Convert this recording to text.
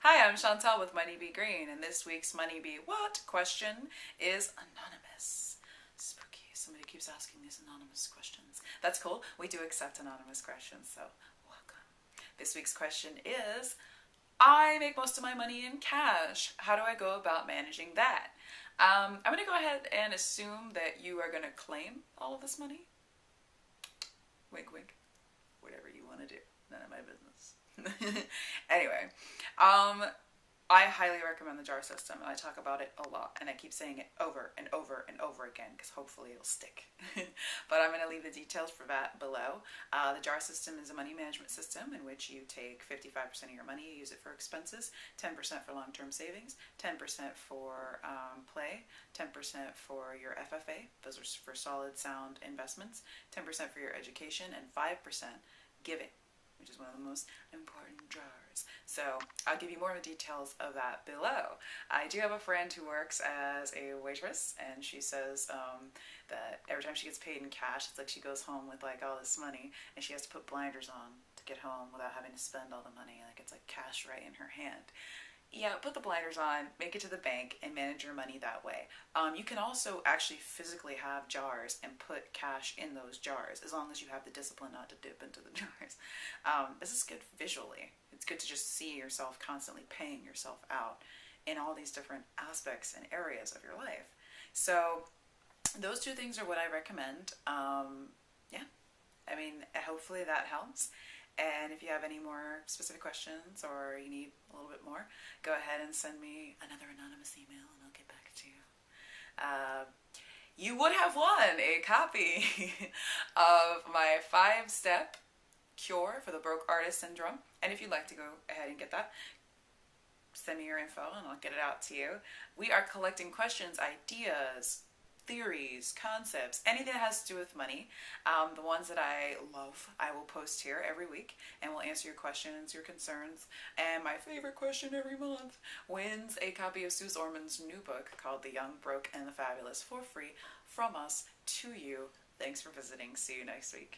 Hi, I'm Chantel with Money Be Green, and this week's Money Be What question is anonymous. Spooky. Somebody keeps asking these anonymous questions. That's cool. We do accept anonymous questions, so welcome. This week's question is I make most of my money in cash. How do I go about managing that? I'm going to go ahead and assume that you are going to claim all of this money. Wink, wink. Whatever you want to do. None of my business. Anyway, I highly recommend the jar system, and I talk about it a lot, and I keep saying it over and over and over again because hopefully it'll stick. But I'm going to leave the details for that below. The jar system is a money management system in which you take 55% of your money, you use it for expenses, 10% for long-term savings, 10% for play, 10% for your FFA, those are for solid, sound investments, 10% for your education, and 5% giving, which is one of the most important jars. So I'll give you more of the details of that below. I do have a friend who works as a waitress, and she says that every time she gets paid in cash, it's like she goes home with like all this money, and she has to put blinders on to get home without having to spend all the money. Like it's like cash right in her hand. Yeah, put the blinders on, make it to the bank, and manage your money that way. You can also actually physically have jars and put cash in those jars, as long as you have the discipline not to dip into the jars. This is good visually. It's good to just see yourself constantly paying yourself out in all these different aspects and areas of your life. So those two things are what I recommend. Yeah, I mean, hopefully that helps. And if you have any more specific questions or you need a little bit more, go ahead and send me another anonymous email and I'll get back to you. You would have won a copy of my 5-step cure for the broke artist syndrome. And if you'd like to go ahead and get that, send me your info and I'll get it out to you. We are collecting questions, ideas, theories, concepts, anything that has to do with money. The ones that I love, I will post here every week and we'll answer your questions, your concerns. And my favorite question every month wins a copy of Suze Orman's new book called The Young, Broke, and the Fabulous for free from us to you. Thanks for visiting. See you next week.